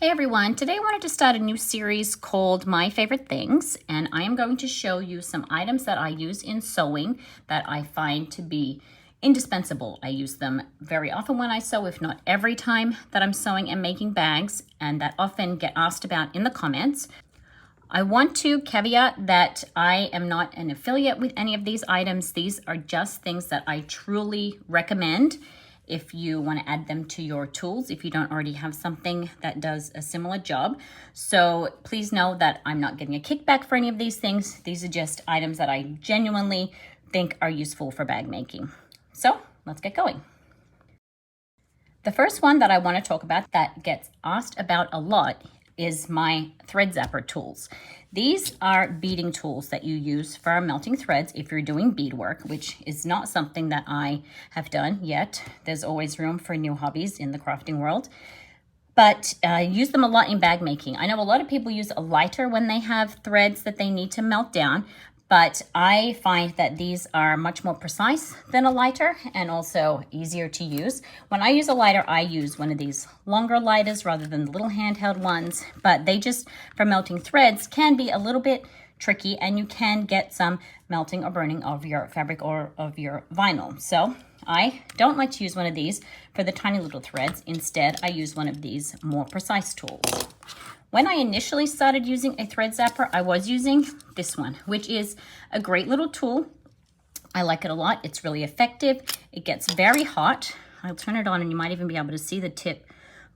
Hey everyone, today I wanted to start a new series called My Favorite Things, and I am going to show you some items that I use in sewing that I find to be indispensable. I use them very often when I sew, if not every time that I'm sewing and making bags, and that often get asked about in the comments. I want to caveat that I am not an affiliate with any of these items. These are just things that I truly recommend if you want to add them to your tools, if you don't already have something that does a similar job. So please know that I'm not getting a kickback for any of these things. These are just items that I genuinely think are useful for bag making. So let's get going. The first one that I want to talk about that gets asked about a lot is my thread zapper tools. These are beading tools that you use for melting threads if you're doing beadwork, which is not something that I have done yet. There's always room for new hobbies in the crafting world. But I use them a lot in bag making. I know a lot of people use a lighter when they have threads that they need to melt down, but I find that these are much more precise than a lighter and also easier to use. When I use a lighter, I use one of these longer lighters rather than the little handheld ones, but they just, for melting threads, can be a little bit tricky and you can get some melting or burning of your fabric or of your vinyl. So I don't like to use one of these for the tiny little threads. Instead, I use one of these more precise tools. When I initially started using a thread zapper, I was using this one, which is a great little tool. I like it a lot. It's really effective. It gets very hot. I'll turn it on and you might even be able to see the tip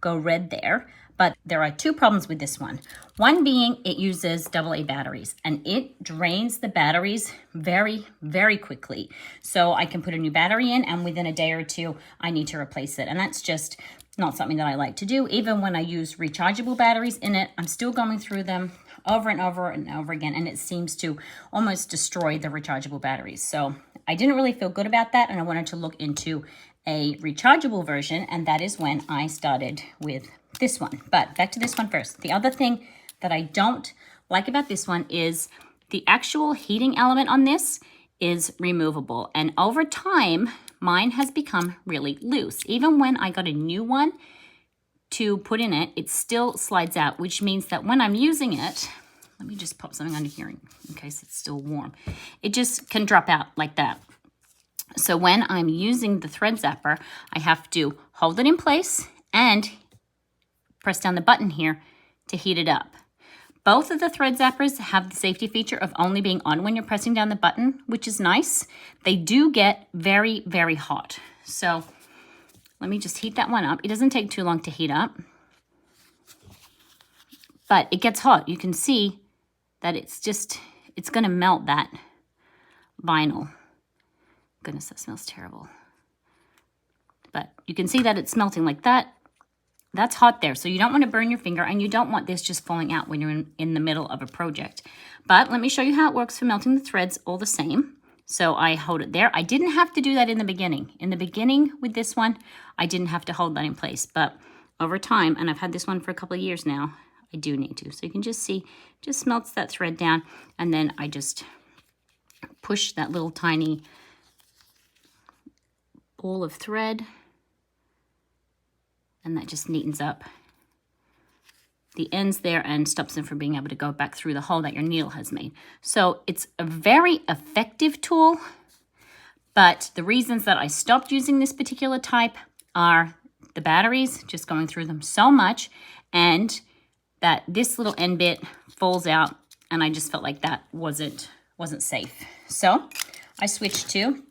go red there. But there are two problems with this one. One being it uses AA batteries and it drains the batteries very, very quickly. So I can put a new battery in and within a day or two, I need to replace it. And that's just not something that I like to do. Even when I use rechargeable batteries in it, I'm still going through them over and over and over again, and it seems to almost destroy the rechargeable batteries. So I didn't really feel good about that, and I wanted to look into a rechargeable version, and that is when I started with this one. But back to this one first. The other thing that I don't like about this one is the actual heating element on this is removable, and over time, mine has become really loose. Even when I got a new one to put in it, it still slides out, which means that when I'm using it, let me just pop something under here in case it's still warm. It just can drop out like that. So when I'm using the thread zapper, I have to hold it in place and press down the button here to heat it up. Both of the thread zappers have the safety feature of only being on when you're pressing down the button, which is nice. They do get very, very hot. So let me just heat that one up. It doesn't take too long to heat up, but it gets hot. You can see that it's gonna melt that vinyl. Goodness, that smells terrible. But you can see that it's melting like that. That's hot there, so you don't want to burn your finger and you don't want this just falling out when you're in the middle of a project. But let me show you how it works for melting the threads all the same. So I hold it there. I didn't have to do that in the beginning. In the beginning with this one, I didn't have to hold that in place. But over time, and I've had this one for a couple of years now, I do need to. So you can just see, just melts that thread down. And then I just push that little tiny ball of thread. And that just neatens up the ends there and stops them from being able to go back through the hole that your needle has made. So it's a very effective tool, but the reasons that I stopped using this particular type are the batteries, just going through them so much, and that this little end bit falls out, and I just felt like that wasn't safe. So I switched to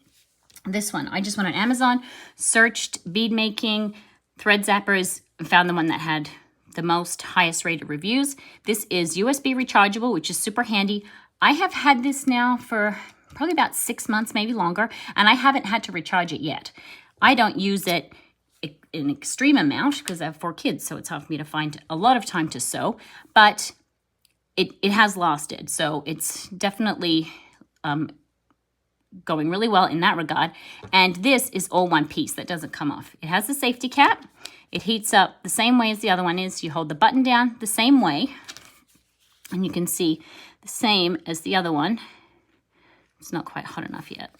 this one. I just went on Amazon, searched bead making, thread zappers, and found the one that had the highest rated reviews. This is USB rechargeable, which is super handy. I have had this now for probably about 6 months, maybe longer, and I haven't had to recharge it yet. I don't use it in extreme amount because I have 4 kids, so it's hard for me to find a lot of time to sew, but it has lasted. So it's definitely going really well in that regard. And this is all one piece that doesn't come off. It has the safety cap. It heats up the same way as the other one is. You hold the button down the same way. And you can see the same as the other one. It's not quite hot enough yet.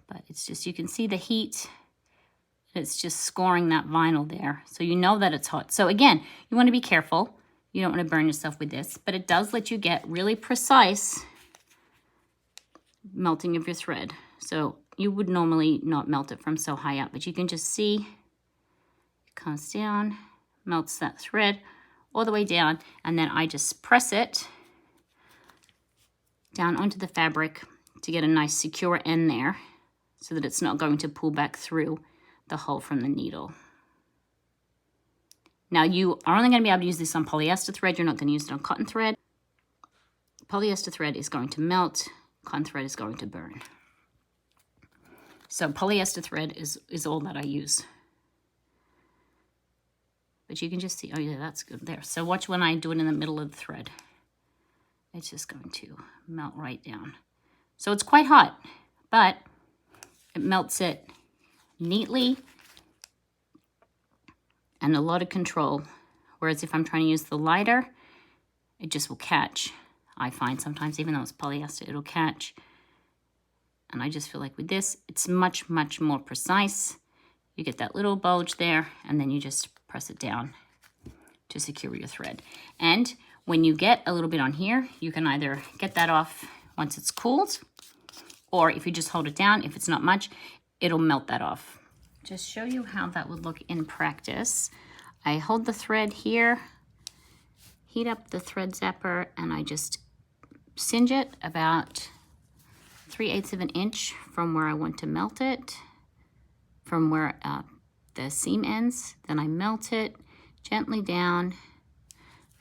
But it's just, you can see the heat It's just scoring that vinyl there. So you know that it's hot. So again, you want to be careful. You don't want to burn yourself with this, but it does let you get really precise melting of your thread. So you would normally not melt it from so high up, but you can just see it comes down, melts that thread all the way down, and then I just press it down onto the fabric to get a nice secure end there so that it's not going to pull back through the hole from the needle. Now you are only going to be able to use this on polyester thread. You're not going to use it on cotton thread. Polyester thread is going to melt, cotton thread is going to burn. So polyester thread is all that I use. But you can just see, oh yeah, that's good there. So watch when I do it in the middle of the thread. It's just going to melt right down. So it's quite hot, but it melts it neatly and a lot of control. Whereas if I'm trying to use the lighter, it just will catch. I find sometimes, even though it's polyester, it'll catch. And I just feel like with this, it's much, much more precise. You get that little bulge there, and then you just press it down to secure your thread. And when you get a little bit on here, you can either get that off once it's cooled, or if you just hold it down, if it's not much, it'll melt that off. Just show you how that would look in practice. I hold the thread here, heat up the thread zapper, and I just singe it about 3/8 of an inch from where I want to melt it, from where the seam ends. Then I melt it gently down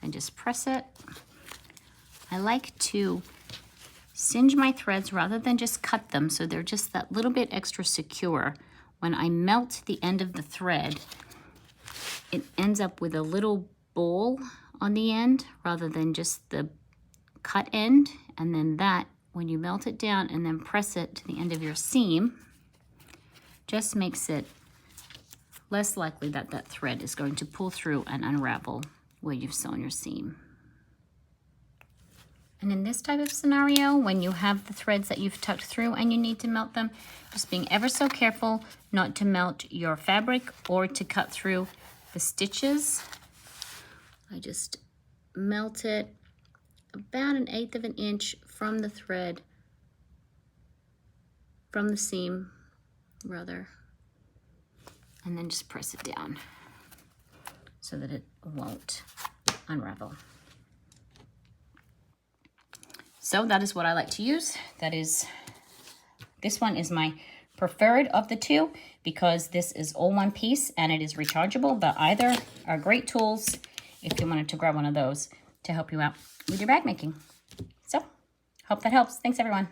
and just press it. I like to singe my threads rather than just cut them, so they're just that little bit extra secure. When I melt the end of the thread, it ends up with a little ball on the end rather than just the cut end. And then that, when you melt it down and then press it to the end of your seam, just makes it less likely that that thread is going to pull through and unravel where you've sewn your seam. And in this type of scenario, when you have the threads that you've tucked through and you need to melt them, just being ever so careful not to melt your fabric or to cut through the stitches. I just melt it about 1/8 of an inch from the thread, from the seam rather, and then just press it down so that it won't unravel. So that is what I like to use. This one is my preferred of the two because this is all one piece and it is rechargeable, but either are great tools if you wanted to grab one of those to help you out with your bag making. So, hope that helps. Thanks everyone.